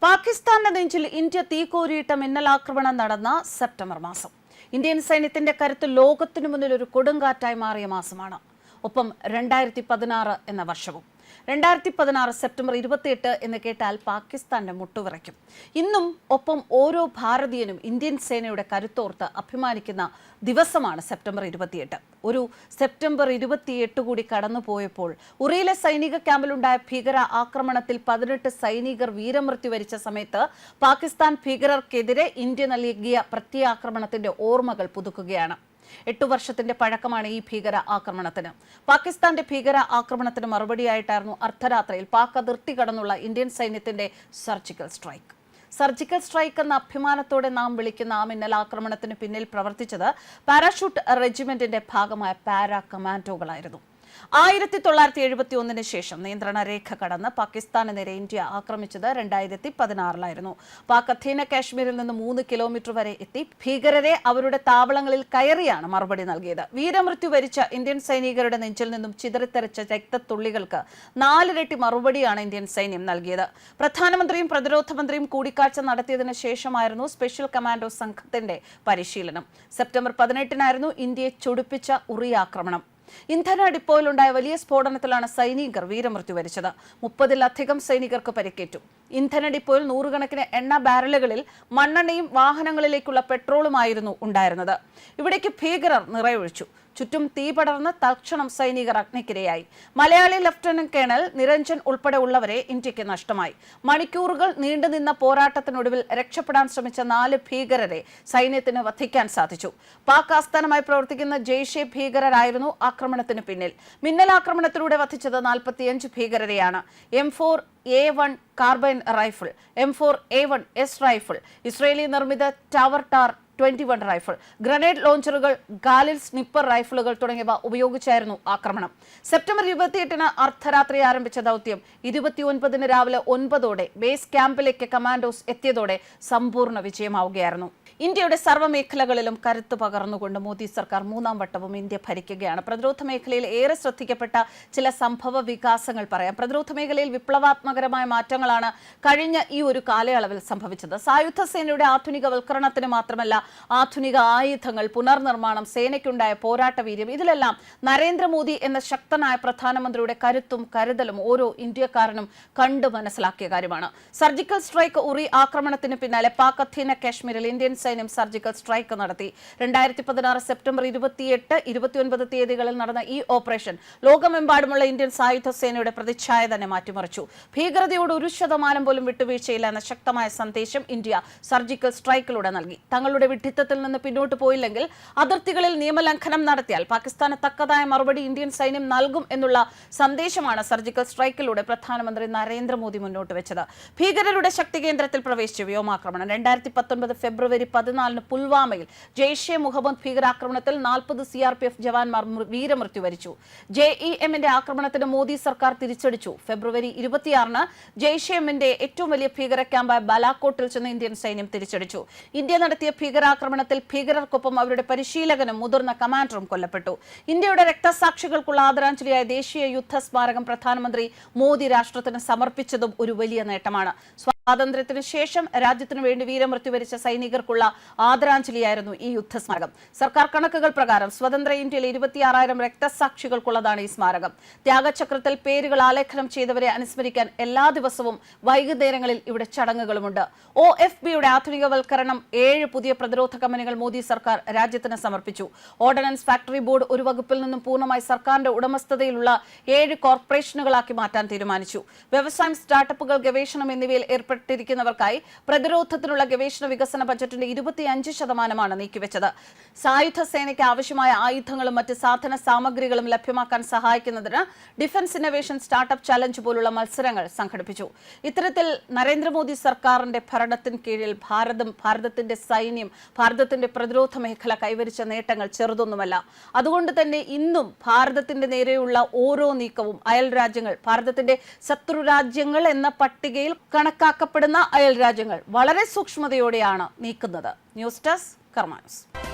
പാകിസ്ഥാന്റെ നെഞ്ചിൽ ഇന്ത്യ തീക്കോരിയിട്ട മിന്നലാക്രമണം നടന്ന സെപ്റ്റംബർ മാസം. ഇന്ത്യൻ സൈന്യത്തിന്റെ കരുത്ത് ലോകത്തിനു മുന്നിൽ ഒരു കൊടുങ്കാറ്റായി മാറിയ മാസമാണ്. ഒപ്പം 2016 എന്ന വർഷവും. 2016 സെപ്റ്റംബർ 28 എന്ന് കേട്ടാൽ പാകിസ്ഥാന്റെ മുട്ടുവിറയ്ക്കും. ഇന്നും ഒപ്പം ഓരോ ഭാരതീയനും ഇന്ത്യൻ സേനയുടെ കരുത്തോർത്ത് അഭിമാനിക്കുന്ന ദിവസമാണ് സെപ്റ്റംബർ 28. ഒരു സെപ്റ്റംബർ 28 കൂടി കടന്നുപോയപ്പോൾ ഉറിയിലെ സൈനിക ക്യാമ്പിലുണ്ടായ ഭീകര ആക്രമണത്തിൽ 18 സൈനികർ വീരമൃത്യു വരിച്ച സമയത്ത് പാകിസ്ഥാൻ ഭീകരർക്കെതിരെ ഇന്ത്യ നൽകിയ പ്രത്യാക്രമണത്തിന്റെ ഓർമ്മകൾ പുതുക്കുകയാണ്. 8 വർഷത്തിന്റെ പഴക്കമാണ് ഈ ഭീകര ആക്രമണത്തിന്. പാകിസ്ഥാന്റെ ഭീകര ആക്രമണത്തിന് മറുപടിയായിട്ടായിരുന്നു അർദ്ധരാത്രിയിൽ പാക് അതിർത്തി കടന്നുള്ള ഇന്ത്യൻ സൈന്യത്തിന്റെ സർജിക്കൽ സ്ട്രൈക്ക്. സർജിക്കൽ സ്ട്രൈക്ക് എന്ന അഭിമാനത്തോടെ നാം വിളിക്കുന്ന ആ മിന്നലാക്രമണത്തിന് പിന്നിൽ പ്രവർത്തിച്ചത് പാരാഷൂട്ട് റെജിമെന്റിന്റെ ഭാഗമായ പാരാ കമാൻഡോകളായിരുന്നു. 1971 ശേഷം നിയന്ത്രണ രേഖ കടന്ന് പാകിസ്ഥാന് നേരെ ഇന്ത്യ ആക്രമിച്ചത് 2016 പാക് അധീന കാശ്മീരിൽ നിന്ന് 3 കിലോമീറ്റർ വരെ എത്തി ഭീകരരെ അവരുടെ താവളങ്ങളിൽ കയറിയാണ് മറുപടി നൽകിയത്. വീരമൃത്യു വരിച്ച ഇന്ത്യൻ സൈനികരുടെ നെഞ്ചിൽ നിന്നും ചിതറിത്തെറിച്ച രക്തത്തുള്ളികൾക്ക് 4 ഇരട്ടി മറുപടിയാണ് ഇന്ത്യൻ സൈന്യം നൽകിയത്. പ്രധാനമന്ത്രിയും പ്രതിരോധ മന്ത്രിയും കൂടിക്കാഴ്ച നടത്തിയതിനു ശേഷമായിരുന്നു സ്പെഷ്യൽ കമാൻഡോ സംഘത്തിന്റെ പരിശീലനം. സെപ്റ്റംബർ 18 ഇന്ത്യയെ ചൊടിപ്പിച്ച ഉറി ആക്രമണം. ഇന്ധന ഡിപ്പോയിലുണ്ടായ വലിയ സ്ഫോടനത്തിലാണ് സൈനികർ വീരമൃത്യു വരിച്ചത്. 30-ലധികം സൈനികർക്ക് പരിക്കേറ്റു. ഇന്ധന ഡിപ്പോയിൽ 100 കണക്കിന് എണ്ണ ബാരലുകളിൽ മണ്ണെണ്ണയും വാഹനങ്ങളിലേക്കുള്ള പെട്രോളുമായിരുന്നു ഉണ്ടായിരുന്നത്. ഇവിടേക്ക് ഭീകരർ നിറയൊഴിച്ചു. ചുറ്റും തീ പടർന്ന് തൽക്ഷണം സൈനികർ അഗ്നിക്കിരയായി. മലയാളി ലഫ്റ്റനന്റ് കേണൽ നിരഞ്ജൻ ഉൾപ്പെടെ ഉള്ളവരെ ഇന്ത്യക്ക് നഷ്ടമായി. മണിക്കൂറുകൾ നീണ്ടുനിന്ന പോരാട്ടത്തിനൊടുവിൽ രക്ഷപ്പെടാൻ ശ്രമിച്ച 4 ഭീകരരെ സൈന്യത്തിന് വധിക്കാൻ സാധിച്ചു. പാക് ആസ്ഥാനമായി പ്രവർത്തിക്കുന്ന ജെയ്ഷെ ഭീകരരായിരുന്നു ആക്രമണത്തിന് പിന്നിൽ. മിന്നലാക്രമണത്തിലൂടെ വധിച്ചത് 45 ഭീകരരെയാണ്. M4A1 carbine rifle, M4A1 S rifle, Israeli നിർമ്മിത ടവർ ടാർ 21 റൈഫിൾ, ഗ്രനേഡ് ലോഞ്ചറുകൾ, ഗാലിൽ സ്നിപ്പർ റൈഫിളുകൾ തുടങ്ങിയവ ഉപയോഗിച്ചായിരുന്നു ആക്രമണം. സെപ്റ്റംബർ 28 അർദ്ധരാത്രി ആരംഭിച്ച ദൗത്യം 29 രാവിലെ 9 ബേസ് ക്യാമ്പിലേക്ക് കമാൻഡോസ് എത്തിയതോടെ സമ്പൂർണ്ണ വിജയമാവുകയായിരുന്നു. ഇന്ത്യയുടെ സർവ്വമേഖലകളിലും കരുത്ത് പകർന്നുകൊണ്ട് മോദി സർക്കാർ 3ാം വട്ടവും ഇന്ത്യ ഭരിക്കുകയാണ്. പ്രതിരോധ മേഖലയിൽ ഏറെ ശ്രദ്ധിക്കപ്പെട്ട ചില സംഭവ വികാസങ്ങൾ പറയാം. പ്രതിരോധ മേഖലയിൽ വിപ്ലവാത്മകരമായ മാറ്റങ്ങളാണ് കഴിഞ്ഞ ഈ ഒരു കാലയളവിൽ സംഭവിച്ചത്. സായുധ സേനയുടെ ആധുനികവൽക്കരണത്തിന് മാത്രമല്ല, ആധുനിക ആയുധങ്ങൾ, പുനർനിർമ്മാണം, സേനയ്ക്കുണ്ടായ പോരാട്ട വീര്യം, ഇതിലെല്ലാം നരേന്ദ്രമോദി എന്ന ശക്തനായ പ്രധാനമന്ത്രിയുടെ കരുത്തും കരുതലും ഓരോ ഇന്ത്യക്കാരനും കണ്ടു മനസ്സിലാക്കിയ കാര്യമാണ്. സർജിക്കൽ സ്ട്രൈക്ക് ഉറി ആക്രമണത്തിന് പിന്നാലെ പാക് അധീന കാശ്മീരിൽ ഇന്ത്യൻ സൈന്യം സർജിക്കൽ സ്ട്രൈക്ക് നടത്തി. 2016 സെപ്റ്റംബർ 28, 29 തീയതികളിൽ നടന്ന ഈ ഓപ്പറേഷൻ ലോകമെമ്പാടുമുള്ള ഇന്ത്യൻ സായുധ സേനയുടെ പ്രതിച്ഛായ തന്നെ മാറ്റിമറിച്ചു. ഭീകരതയോട് 1% പോലും വിട്ടുവീഴ്ചയില്ല എന്ന ശക്തമായ സന്ദേശം ഇന്ത്യ സർജിക്കൽ സ്ട്രൈക്കിലൂടെ നൽകി. തങ്ങളുടെ വിഡ്ഢിത്തത്തിൽ നിന്ന് പിന്നോട്ട് പോയില്ലെങ്കിൽ, അതിർത്തികളിൽ നിയമലംഘനം നടത്തിയാൽ പാകിസ്ഥാന് തക്കതായ മറുപടി ഇന്ത്യൻ സൈന്യം നൽകും എന്നുള്ള സന്ദേശമാണ് സർജിക്കൽ സ്ട്രൈക്കിലൂടെ പ്രധാനമന്ത്രി നരേന്ദ്രമോദി മുന്നോട്ട് വെച്ചത്. ഭീകരരുടെ ശക്തി കേന്ദ്രത്തിൽ പ്രവേശിച്ച വ്യോമാക്രമണം. 2019 ഫെബ്രുവരി 14 പുൽവാമയിൽ ജെയ്ഷെ മുഹമ്മദ് ഭീകരാക്രമണത്തിൽ 40 CRPF ജവാന്മാർ വീരമൃത്യു വരിച്ചു. JEMന്റെ ആക്രമണത്തിന് മോദി സർക്കാർ തിരിച്ചടിച്ചു. ഫെബ്രുവരി 26 ജെയ്ഷെ-എമ്മിന്റെ ഏറ്റവും വലിയ ഭീകര ക്യാമ്പായ ബാലാക്കോട്ടിൽ ചെന്ന് ഇന്ത്യൻ സൈന്യം തിരിച്ചടിച്ചു. ഇന്ത്യ നടത്തിയ ഭീകരാക്രമണത്തിൽ ഭീകരർക്കൊപ്പം അവരുടെ പരിശീലകനും മുതിർന്ന കമാൻഡറും കൊല്ലപ്പെട്ടു. ഇന്ത്യയുടെ രക്തസാക്ഷികൾക്കുള്ള ആദരാഞ്ജലിയായ ദേശീയ യുദ്ധ സ്മാരകം പ്രധാനമന്ത്രി മോദി രാഷ്ട്രത്തിന് സമർപ്പിച്ചതും ഒരു വലിയ നേട്ടമാണ്. സ്വാതന്ത്ര്യത്തിന് ശേഷം രാജ്യത്തിനു വേണ്ടി വീരമൃത്യു വരിച്ച സൈനികർക്കുള്ള ആദരാഞ്ജലിയായിരുന്നു ഈ യുദ്ധസ്മാരകം. സർക്കാർ കണക്കുകൾ പ്രകാരം സ്വതന്ത്ര ഇന്ത്യയിലെ 26,000 രക്തസാക്ഷികൾക്കുള്ളതാണ് ഈ സ്മാരകം. ത്യാഗചക്രത്തിൽ പേരുകൾ ആലേഖനം ചെയ്തവരെ അനുസ്മരിക്കാൻ എല്ലാ ദിവസവും വൈകുന്നേരങ്ങളിൽ ഇവിടെ ചടങ്ങുകളുമുണ്ട്. OFBയുടെ ആധുനികവൽക്കരണം 7 പുതിയ പ്രതിരോധ കമ്പനികൾ മോദി സർക്കാർ രാജ്യത്തിന് സമർപ്പിച്ചു. ഓർഡിനൻസ് ഫാക്ടറി ബോർഡ് ഒരു വകുപ്പിൽ നിന്നും പൂർണ്ണമായി സർക്കാരിന്റെ ഉടമസ്ഥതയിലുള്ള 7 കോർപ്പറേഷനുകളാക്കി മാറ്റാൻ തീരുമാനിച്ചു. വ്യവസായം, സ്റ്റാർട്ടപ്പുകൾ, ഗവേഷണം എന്നിവയിൽ ഏർപ്പെട്ടിരിക്കുന്നവർക്കായി പ്രതിരോധത്തിനുള്ള ഗവേഷണ വികസന ബജറ്റിന്റെ 25% നീക്കിവെച്ചത്. സായുധ സേനയ്ക്ക് ആവശ്യമായ ആയുധങ്ങളും മറ്റ് സാധന സാമഗ്രികളും ലഭ്യമാക്കാൻ സഹായിക്കുന്നതിന് ഡിഫൻസ് ഇന്നവേഷൻ സ്റ്റാർട്ടപ്പ് ചലഞ്ച് പോലുള്ള മത്സരങ്ങൾ സംഘടിപ്പിച്ചു. ഇത്തരത്തിൽ നരേന്ദ്രമോദി സർക്കാരിന്റെ ഭരണത്തിന് കീഴിൽ ഭാരതത്തിന്റെ സൈന്യം, ഭാരതത്തിന്റെ പ്രതിരോധ മേഖല കൈവരിച്ച നേട്ടങ്ങൾ ചെറുതൊന്നുമല്ല. അതുകൊണ്ട് തന്നെ ഇന്നും ഭാരതത്തിന്റെ നേരെയുള്ള ഓരോ നീക്കവും അയൽ രാജ്യങ്ങൾ, ഭാരതത്തിന്റെ ശത്രു രാജ്യങ്ങൾ എന്ന പട്ടികയിൽ കണക്കാക്കപ്പെടുന്ന അയൽ രാജ്യങ്ങൾ വളരെ സൂക്ഷ്മതയോടെയാണ് നീക്കുന്നത്. ന്യൂസ് ഡെസ്ക് കർമ്മ ന്യൂസ്.